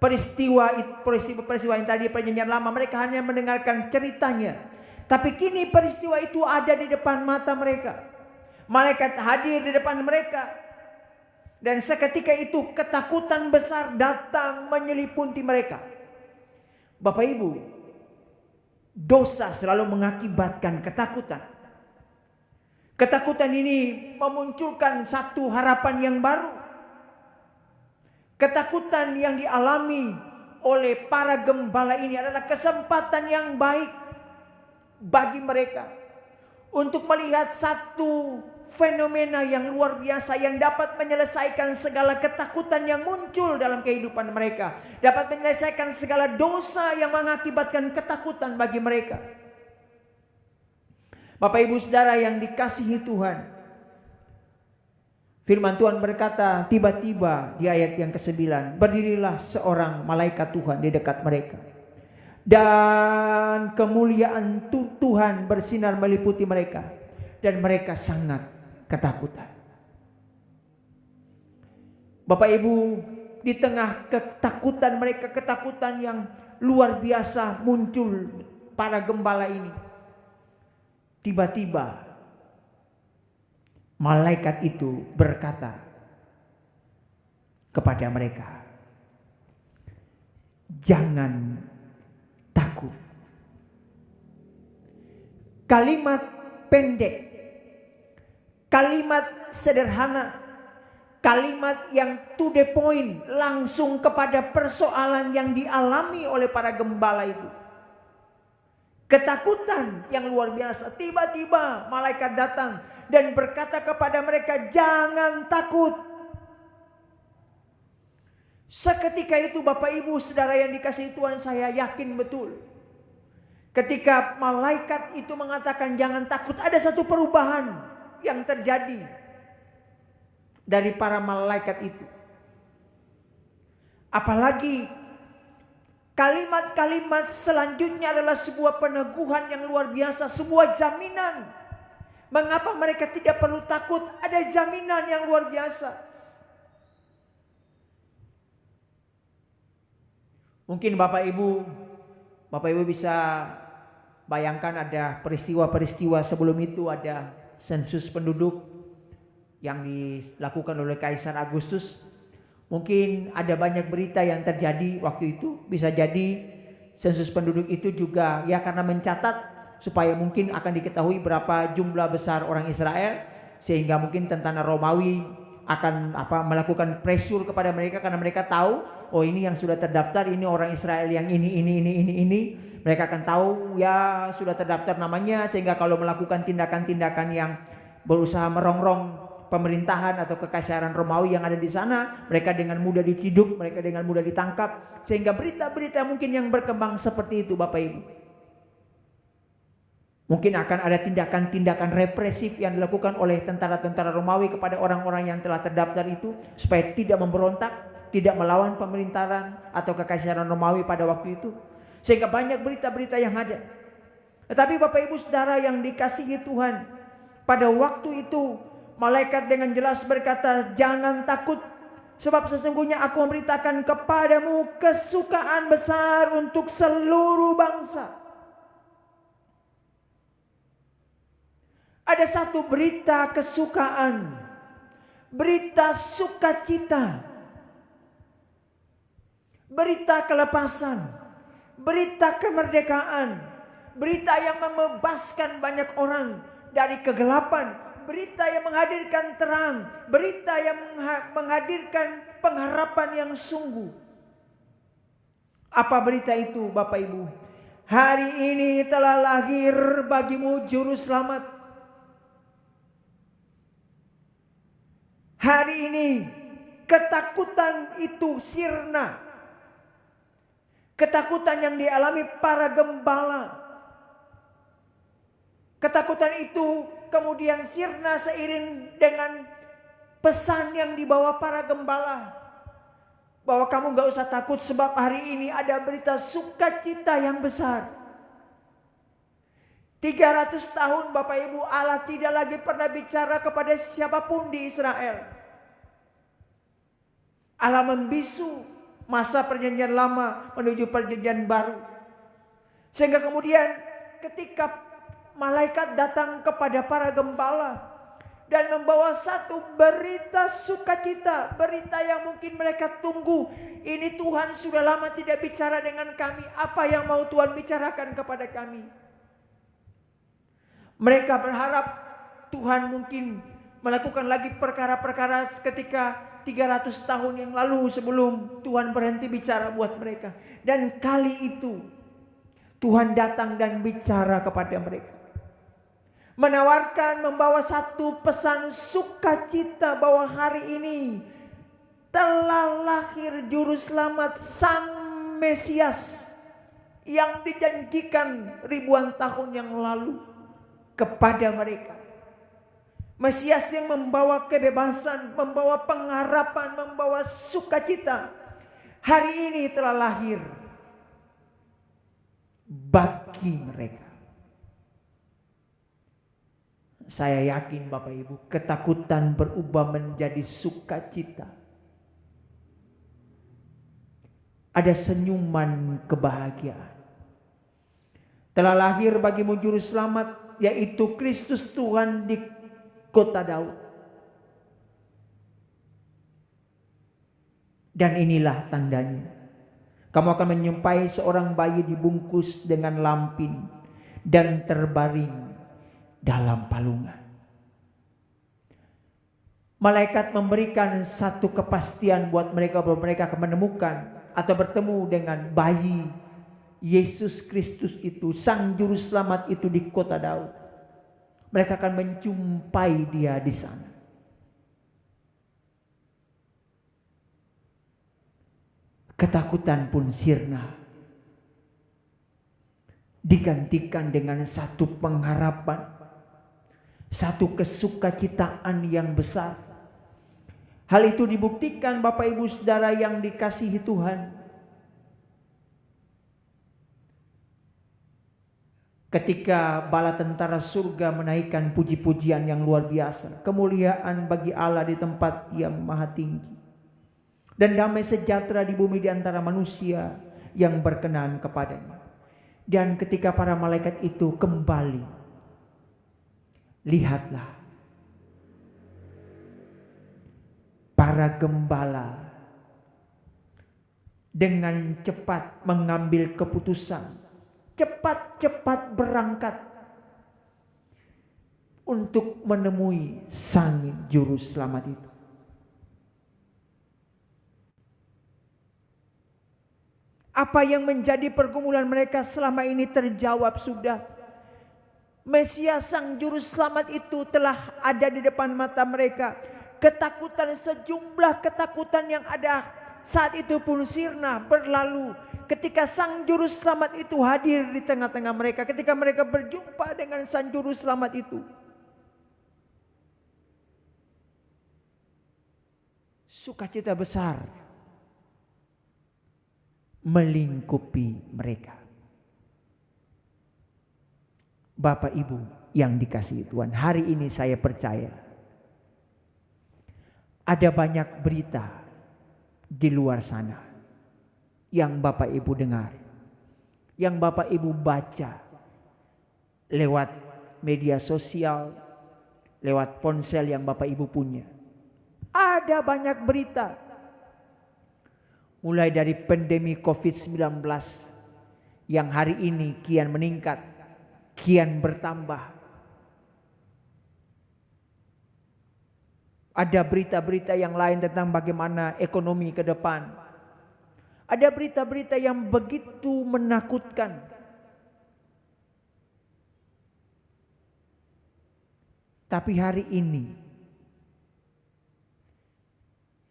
[SPEAKER 3] peristiwa yang tadi perjanjian lama, mereka hanya mendengarkan ceritanya. Tapi kini peristiwa itu ada di depan mata mereka. Malaikat hadir di depan mereka. Dan seketika itu ketakutan besar datang menyelimuti mereka. Bapak Ibu, dosa selalu mengakibatkan ketakutan. Ketakutan ini memunculkan satu harapan yang baru. Ketakutan yang dialami oleh para gembala ini adalah kesempatan yang baik bagi mereka untuk melihat satu fenomena yang luar biasa yang dapat menyelesaikan segala ketakutan yang muncul dalam kehidupan mereka, dapat menyelesaikan segala dosa yang mengakibatkan ketakutan bagi mereka. Bapak Ibu Saudara yang dikasihi Tuhan, firman Tuhan berkata, tiba-tiba di ayat yang ke-9, berdirilah seorang malaikat Tuhan di dekat mereka, dan kemuliaan Tuhan bersinar meliputi mereka, dan mereka sangat ketakutan. Bapak Ibu, di tengah ketakutan mereka, ketakutan yang luar biasa muncul para gembala ini, tiba-tiba malaikat itu berkata kepada mereka, jangan takut. Kalimat pendek, kalimat sederhana, kalimat yang to the point, langsung kepada persoalan yang dialami oleh para gembala itu. Ketakutan yang luar biasa. Tiba-tiba malaikat datang dan berkata kepada mereka, jangan takut. Seketika itu Bapak Ibu Saudara yang dikasihi Tuhan, saya yakin betul, ketika malaikat itu mengatakan jangan takut, ada satu perubahan yang terjadi dari para malaikat itu. Apalagi kalimat-kalimat selanjutnya adalah sebuah peneguhan yang luar biasa, sebuah jaminan. Mengapa mereka tidak perlu takut? Ada jaminan yang luar biasa. Mungkin Bapak Ibu bisa bayangkan ada peristiwa-peristiwa sebelum itu, ada sensus penduduk yang dilakukan oleh Kaisar Agustus. Mungkin ada banyak berita yang terjadi waktu itu. Bisa jadi sensus penduduk itu juga ya karena mencatat supaya mungkin akan diketahui berapa jumlah besar orang Israel, sehingga mungkin tentara Romawi akan melakukan pressure kepada mereka karena mereka tahu, oh ini yang sudah terdaftar, ini orang Israel yang ini. Mereka akan tahu ya sudah terdaftar namanya, sehingga kalau melakukan tindakan-tindakan yang berusaha merongrong pemerintahan atau kekaisaran Romawi yang ada di sana, mereka dengan mudah diciduk, mereka dengan mudah ditangkap, sehingga berita-berita mungkin yang berkembang seperti itu Bapak Ibu. Mungkin akan ada tindakan-tindakan represif yang dilakukan oleh tentara-tentara Romawi kepada orang-orang yang telah terdaftar itu supaya tidak memberontak, tidak melawan pemerintahan atau kekaisaran Romawi pada waktu itu. Sehingga banyak berita-berita yang ada. Tetapi Bapak Ibu Saudara yang dikasihi Tuhan, pada waktu itu malaikat dengan jelas berkata, jangan takut, sebab sesungguhnya aku memberitakan kepadamu kesukaan besar untuk seluruh bangsa. Ada satu berita kesukaan, berita sukacita, berita kelepasan, berita kemerdekaan, berita yang membebaskan banyak orang dari kegelapan, berita yang menghadirkan terang, berita yang menghadirkan pengharapan yang sungguh. Apa berita itu Bapak Ibu? Hari ini telah lahir bagimu juru selamat. Hari ini ketakutan itu sirna. Ketakutan yang dialami para gembala. Ketakutan itu kemudian sirna seiring dengan pesan yang dibawa para gembala. Bahwa kamu gak usah takut sebab hari ini ada berita sukacita yang besar. 300 tahun Bapak Ibu, Allah tidak lagi pernah bicara kepada siapapun di Israel. Allah membisu masa perjanjian lama menuju perjanjian baru. Sehingga kemudian ketika malaikat datang kepada para gembala dan membawa satu berita sukacita, berita yang mungkin mereka tunggu. Ini Tuhan sudah lama tidak bicara dengan kami. Apa yang mau Tuhan bicarakan kepada kami? Mereka berharap Tuhan mungkin melakukan lagi perkara-perkara ketika 300 tahun yang lalu sebelum Tuhan berhenti bicara buat mereka. Dan kali itu Tuhan datang dan bicara kepada mereka. Menawarkan, membawa satu pesan sukacita bahwa hari ini telah lahir juru selamat, Sang Mesias yang dijanjikan ribuan tahun yang lalu kepada mereka. Mesias yang membawa kebebasan, membawa pengharapan, membawa sukacita. Hari ini telah lahir bagi mereka. Saya yakin Bapak Ibu, ketakutan berubah menjadi sukacita. Ada senyuman kebahagiaan. Telah lahir bagimu juru selamat, yaitu Kristus Tuhan di kota Daud. Dan inilah tandanya. Kamu akan menyumpai seorang bayi dibungkus dengan lampin dan terbaring dalam palungan. Malaikat memberikan satu kepastian buat mereka bahwa mereka akan menemukan atau bertemu dengan bayi Yesus Kristus itu, Sang Juru Selamat itu di kota Daud. Mereka akan menjumpai dia di sana. Ketakutan pun sirna. Digantikan dengan satu pengharapan. Satu kesukacitaan yang besar. Hal itu dibuktikan Bapak Ibu Saudara yang dikasihi Tuhan. Ketika bala tentara surga menaikkan puji-pujian yang luar biasa. Kemuliaan bagi Allah di tempat yang maha tinggi. Dan damai sejahtera di bumi di antara manusia yang berkenan kepadanya. Dan ketika para malaikat itu kembali. Lihatlah. Para gembala. Dengan cepat mengambil keputusan. Cepat-cepat berangkat untuk menemui Sang Juru Selamat itu. Apa yang menjadi pergumulan mereka selama ini terjawab sudah. Mesias Sang Juru Selamat itu telah ada di depan mata mereka. Ketakutan, sejumlah ketakutan yang ada saat itu pun sirna, berlalu. Ketika Sang Juru Selamat itu hadir di tengah-tengah mereka. Ketika mereka berjumpa dengan Sang Juru Selamat itu. Sukacita besar melingkupi mereka. Bapak Ibu yang dikasihi Tuhan, hari ini saya percaya ada banyak berita di luar sana yang Bapak Ibu dengar, yang Bapak Ibu baca lewat media sosial, lewat ponsel yang Bapak Ibu punya. Ada banyak berita. Mulai dari pandemi COVID-19 yang hari ini kian meningkat, kian bertambah. Ada berita-berita yang lain tentang bagaimana ekonomi ke depan. Ada berita-berita yang begitu menakutkan. Tapi hari ini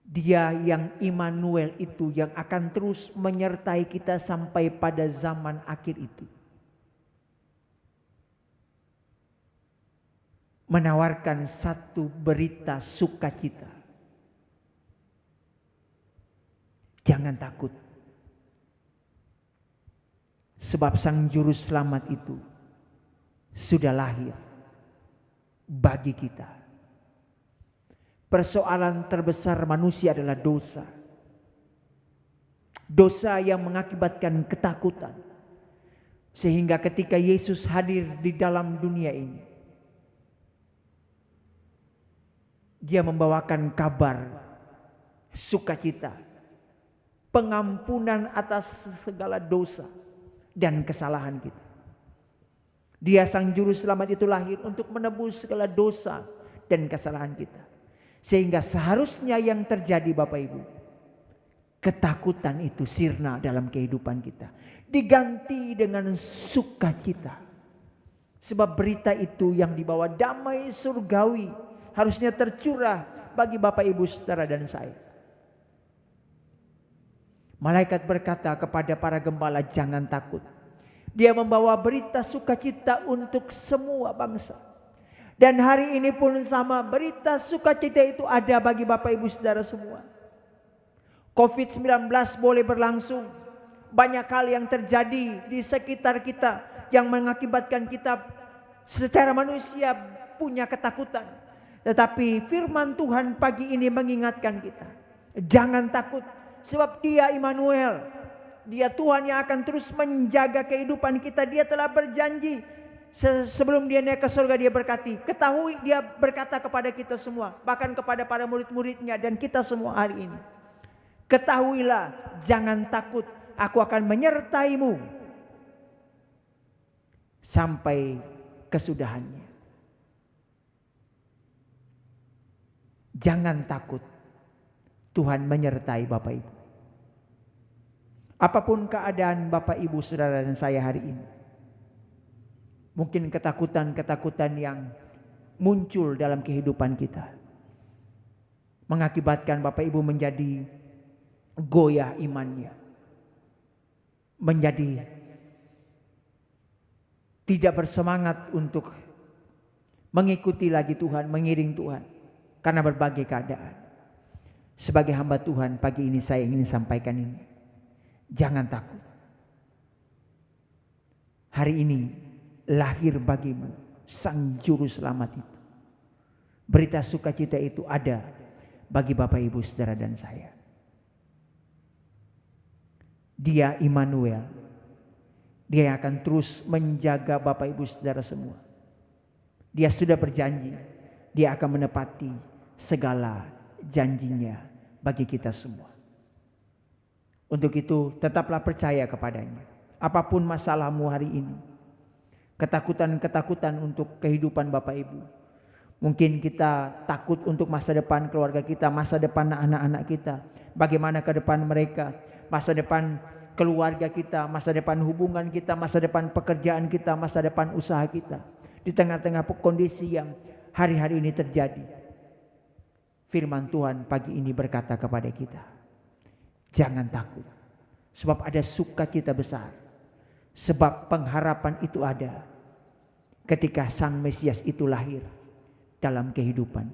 [SPEAKER 3] Dia yang Immanuel itu yang akan terus menyertai kita sampai pada zaman akhir itu. Menawarkan satu berita sukacita. Jangan takut. Sebab Sang Juru Selamat itu sudah lahir bagi kita. Persoalan terbesar manusia adalah dosa. Dosa yang mengakibatkan ketakutan. Sehingga ketika Yesus hadir di dalam dunia ini, Dia membawakan kabar sukacita, pengampunan atas segala dosa dan kesalahan kita. Dia Sang Juru Selamat itu lahir untuk menebus segala dosa dan kesalahan kita. Sehingga seharusnya yang terjadi Bapak Ibu, ketakutan itu sirna dalam kehidupan kita. Diganti dengan sukacita. Sebab berita itu yang dibawa damai surgawi harusnya tercurah bagi Bapak Ibu saudara dan saya. Malaikat berkata kepada para gembala, jangan takut. Dia membawa berita sukacita untuk semua bangsa. Dan hari ini pun sama, berita sukacita itu ada bagi Bapak Ibu Saudara semua. COVID-19 boleh berlangsung. Banyak hal yang terjadi di sekitar kita yang mengakibatkan kita secara manusia punya ketakutan. Tetapi firman Tuhan pagi ini mengingatkan kita. Jangan takut, sebab Dia Immanuel. Dia Tuhan yang akan terus menjaga kehidupan kita. Dia telah berjanji. Sebelum Dia naik ke surga, Dia berkati, ketahui, Dia berkata kepada kita semua, bahkan kepada para murid-muridnya dan kita semua hari ini, ketahuilah, jangan takut, aku akan menyertaimu sampai kesudahannya. Jangan takut, Tuhan menyertai Bapak Ibu. Apapun keadaan Bapak Ibu saudara dan saya hari ini, mungkin ketakutan-ketakutan yang muncul dalam kehidupan kita mengakibatkan Bapak Ibu menjadi goyah imannya, menjadi tidak bersemangat untuk mengikuti lagi Tuhan, mengiring Tuhan karena berbagai keadaan. Sebagai hamba Tuhan pagi ini saya ingin sampaikan ini, jangan takut. Hari ini lahir bagimu Sang Juru Selamat itu. Berita sukacita itu ada bagi Bapak Ibu saudara dan saya. Dia Immanuel. Dia yang akan terus menjaga Bapak Ibu saudara semua. Dia sudah berjanji, Dia akan menepati segala janjinya bagi kita semua. Untuk itu tetaplah percaya kepadanya. Apapun masalahmu hari ini, ketakutan-ketakutan untuk kehidupan Bapak Ibu. Mungkin kita takut untuk masa depan keluarga kita, masa depan anak-anak kita. Bagaimana ke depan mereka, masa depan keluarga kita, masa depan hubungan kita, masa depan pekerjaan kita, masa depan usaha kita. Di tengah-tengah kondisi yang hari-hari ini terjadi, firman Tuhan pagi ini berkata kepada kita, jangan takut, sebab ada sukacita besar, sebab pengharapan itu ada ketika Sang Mesias itu lahir dalam kehidupan.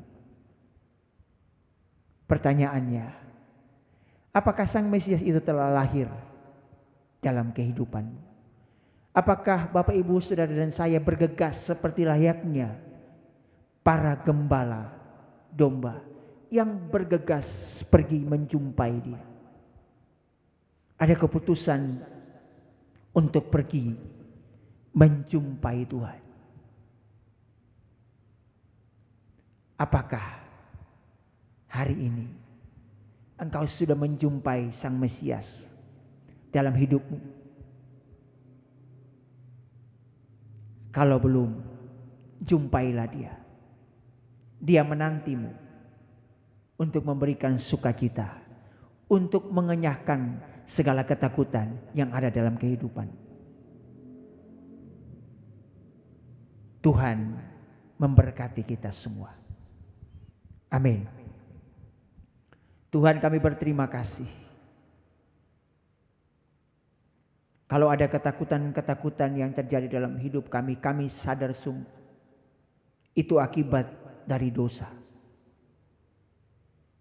[SPEAKER 3] Pertanyaannya, apakah Sang Mesias itu telah lahir dalam kehidupanmu? Apakah Bapak Ibu Saudara dan saya bergegas seperti layaknya para gembala domba yang bergegas pergi menjumpai Dia? Ada keputusan untuk pergi menjumpai Tuhan. Apakah hari ini engkau sudah menjumpai Sang Mesias dalam hidupmu? Kalau belum, jumpailah Dia. Dia menantimu untuk memberikan sukacita, untuk mengenyahkan segala ketakutan yang ada dalam kehidupan. Tuhan memberkati kita semua. Amin. Tuhan, kami berterima kasih. Kalau ada ketakutan-ketakutan yang terjadi dalam hidup kami, kami sadar sungguh itu akibat dari dosa.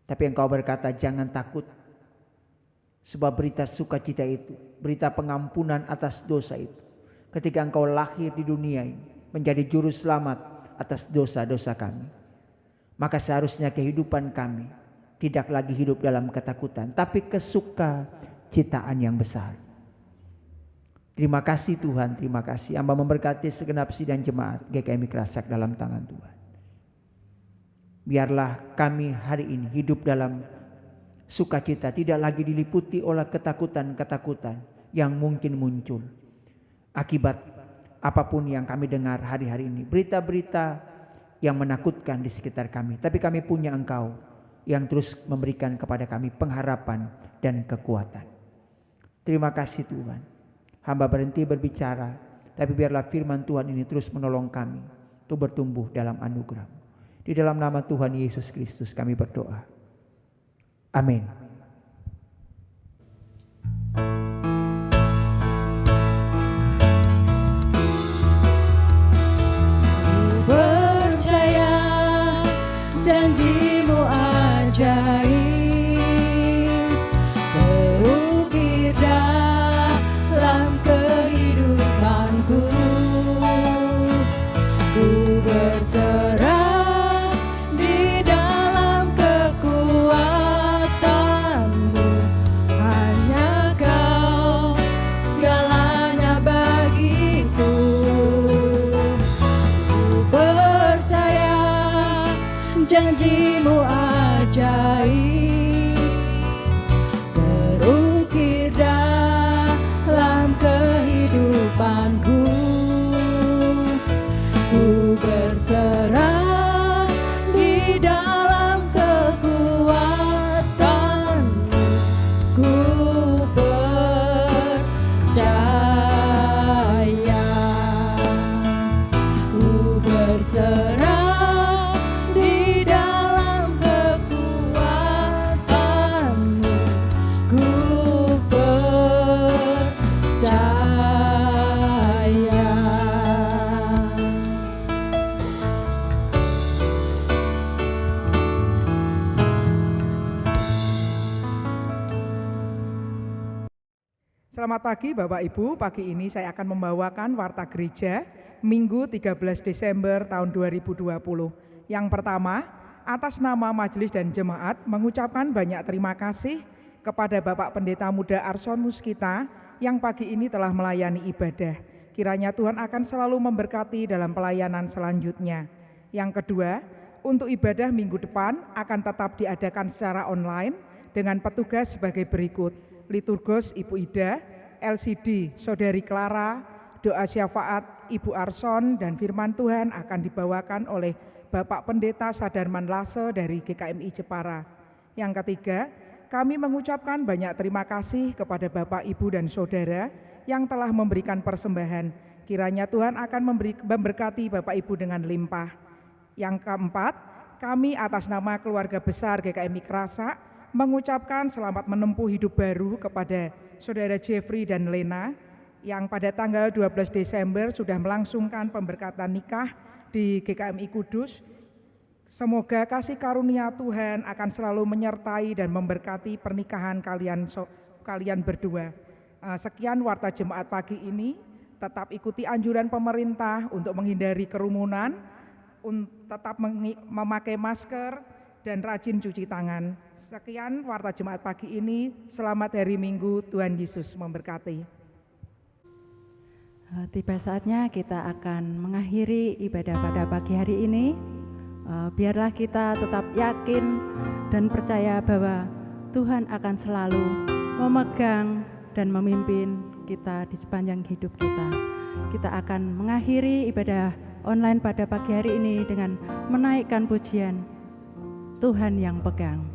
[SPEAKER 3] Tapi Engkau berkata jangan takut, sebab berita sukacita itu, berita pengampunan atas dosa itu, ketika Engkau lahir di dunia ini menjadi juru selamat atas dosa-dosa kami, maka seharusnya kehidupan kami tidak lagi hidup dalam ketakutan, tapi kesukacitaan yang besar. Terima kasih Tuhan, terima kasih. Hamba memberkati segenap sidang jemaat GKI Mikrasak dalam tangan Tuhan. Biarlah kami hari ini hidup dalam sukacita, tidak lagi diliputi oleh ketakutan-ketakutan yang mungkin muncul akibat apapun yang kami dengar hari-hari ini. Berita-berita yang menakutkan di sekitar kami. Tapi kami punya Engkau yang terus memberikan kepada kami pengharapan dan kekuatan. Terima kasih Tuhan. Hamba berhenti berbicara, tapi biarlah firman Tuhan ini terus menolong kami untuk bertumbuh dalam anugerah. Di dalam nama Tuhan Yesus Kristus kami berdoa. Amin.
[SPEAKER 2] Percaya janji-Mu ajaib, terukir dalam kehidupanku. Ku berserah di dalam kekuatan-Mu, hanya Kau segalanya bagiku. Ku percaya janji-Mu ajaib, terukir dalam kehidupanku. Ku berserah di dalam kekuatan-Mu. Ku percaya. Ku berserah di dalam kekuatan-Mu. Ku percaya.
[SPEAKER 4] Selamat pagi Bapak Ibu, pagi ini saya akan membawakan Warta Gereja Minggu 13 Desember tahun 2020. Yang pertama, atas nama Majelis dan Jemaat mengucapkan banyak terima kasih kepada Bapak Pendeta Muda Arson Muskita yang pagi ini telah melayani ibadah. Kiranya Tuhan akan selalu memberkati dalam pelayanan selanjutnya. Yang kedua, untuk ibadah minggu depan akan tetap diadakan secara online dengan petugas sebagai berikut: liturgos Ibu Ida, LCD Saudari Clara, doa syafaat Ibu Arson, dan firman Tuhan akan dibawakan oleh Bapak Pendeta Sadarman Lase dari GKMI Jepara. Yang ketiga, kami mengucapkan banyak terima kasih kepada Bapak, Ibu, dan Saudara yang telah memberikan persembahan. Kiranya Tuhan akan memberkati Bapak Ibu dengan limpah. Yang keempat, kami atas nama keluarga besar GKMI Krasak mengucapkan selamat menempuh hidup baru kepada Saudara Jeffrey dan Lena yang pada tanggal 12 Desember sudah melangsungkan pemberkatan nikah di GKMI Kudus. Semoga kasih karunia Tuhan akan selalu menyertai dan memberkati pernikahan kalian berdua. Sekian warta jemaat pagi ini, tetap ikuti anjuran pemerintah untuk menghindari kerumunan, tetap memakai masker, dan rajin cuci tangan. Sekian warta jemaat pagi ini, selamat hari Minggu, Tuhan Yesus memberkati.
[SPEAKER 1] Tiba saatnya kita akan mengakhiri ibadah pada pagi hari ini. Biarlah kita tetap yakin dan percaya bahwa Tuhan akan selalu memegang dan memimpin kita di sepanjang hidup kita. Kita akan mengakhiri ibadah online pada pagi hari ini dengan menaikkan pujian Tuhan yang pegang.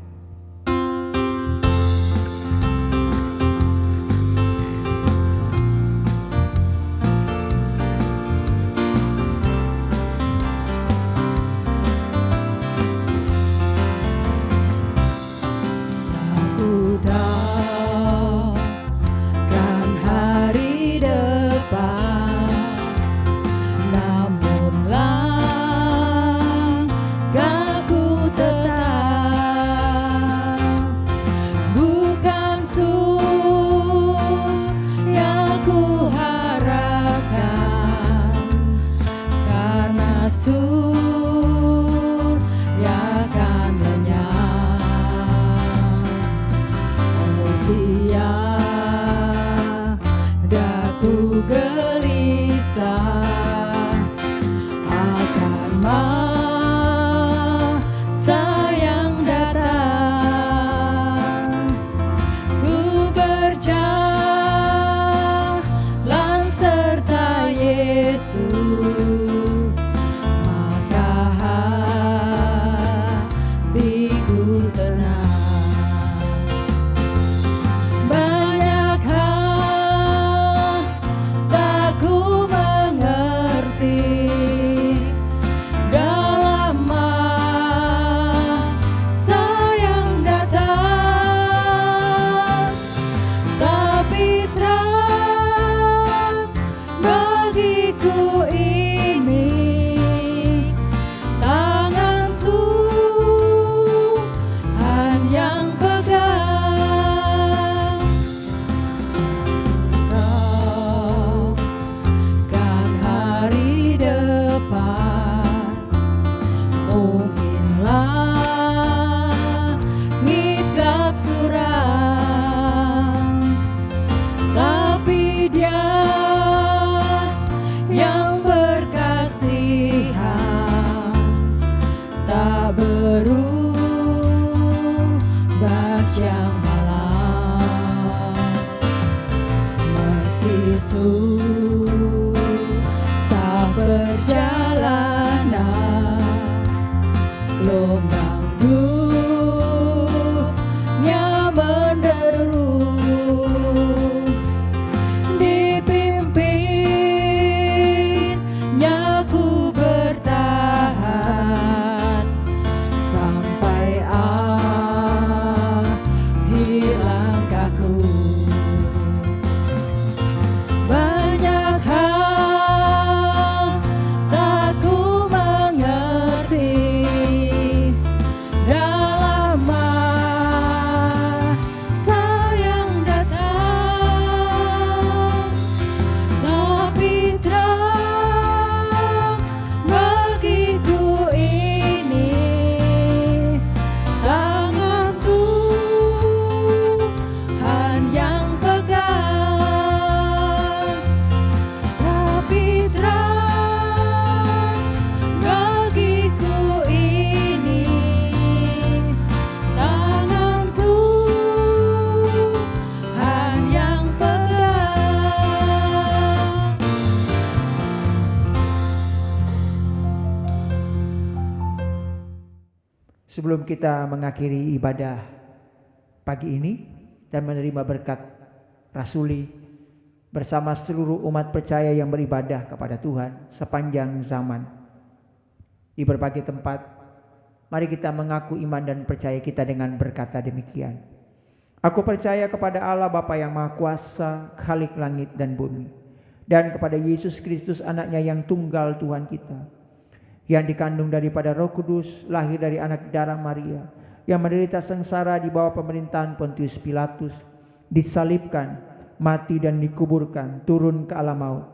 [SPEAKER 3] Sebelum kita mengakhiri ibadah pagi ini dan menerima berkat rasuli bersama seluruh umat percaya yang beribadah kepada Tuhan sepanjang zaman. Di berbagai tempat, mari kita mengaku iman dan percaya kita dengan berkata demikian. Aku percaya kepada Allah Bapa yang Maha Kuasa, Khalik langit dan bumi, dan kepada Yesus Kristus anaknya yang tunggal Tuhan kita, yang dikandung daripada Roh Kudus, lahir dari anak darah Maria, yang menderita sengsara di bawah pemerintahan Pontius Pilatus, disalibkan, mati dan dikuburkan, turun ke alam maut.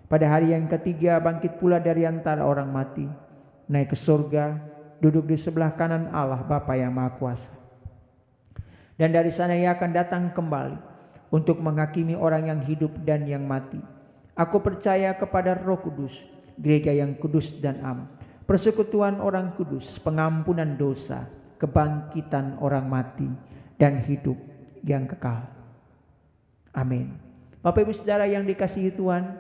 [SPEAKER 3] Pada hari yang ketiga bangkit pula dari antara orang mati, naik ke surga, duduk di sebelah kanan Allah Bapa yang Maha Kuasa. Dan dari sana ia akan datang kembali untuk menghakimi orang yang hidup dan yang mati. Aku percaya kepada Roh Kudus, gereja yang kudus dan am, persekutuan orang kudus, pengampunan dosa, kebangkitan orang mati, dan hidup yang kekal. Amin. Bapak Ibu Saudara yang dikasihi Tuhan,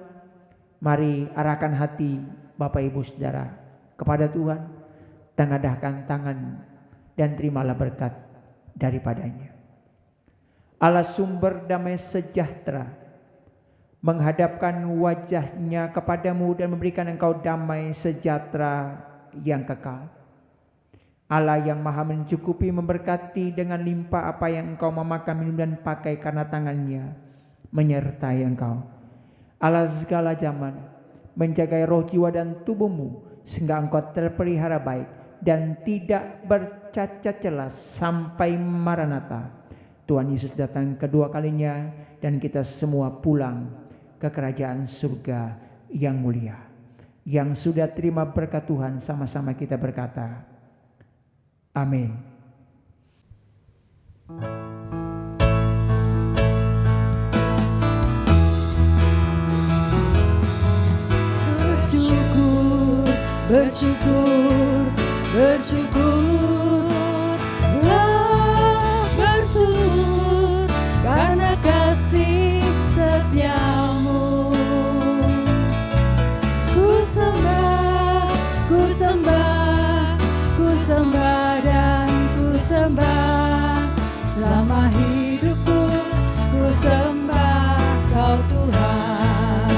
[SPEAKER 3] mari arahkan hati Bapak Ibu Saudara kepada Tuhan, tengadahkan tangan dan terimalah berkat daripadanya. Allah sumber damai sejahtera menghadapkan wajahnya kepadamu dan memberikan engkau damai sejahtera yang kekal. Allah yang maha mencukupi memberkati dengan limpah apa yang engkau memakan, minum dan pakai karena tangannya menyertai engkau. Allah segala zaman menjaga roh, jiwa dan tubuhmu sehingga engkau terpelihara baik dan tidak bercacat celah sampai Maranatha. Tuhan Yesus datang kedua kalinya dan kita semua pulang ke kerajaan surga yang mulia. Yang sudah terima berkat Tuhan sama-sama kita berkata, amin.
[SPEAKER 2] Bersyukur, bersyukur, bersyukurlah, bersyukur karena kasih setiamu. Ku sembah, ku sembah, ku sembah dan ku sembah selama hidupku. Ku sembah Kau Tuhan.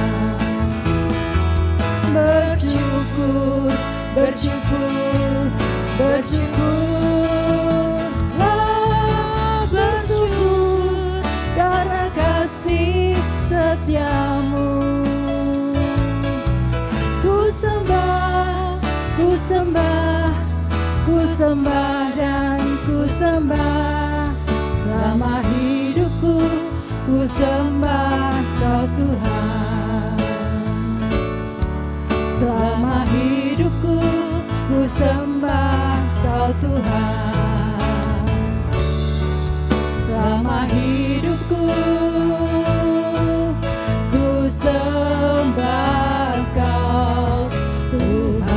[SPEAKER 2] Bersyukur, bersyukur, bersyukurlah, bersyukur karena kasih setiamu. Ku sembah, ku sembah, ku sembah dan ku sembah selama hidupku. Ku sembah Kau Tuhan. Selama hidupku ku sembah Kau Tuhan. Selama hidupku ku sembah Kau Tuhan.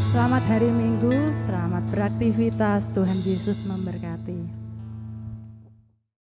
[SPEAKER 1] Selamat hari Minggu, selamat beraktivitas, Tuhan Yesus memberkati.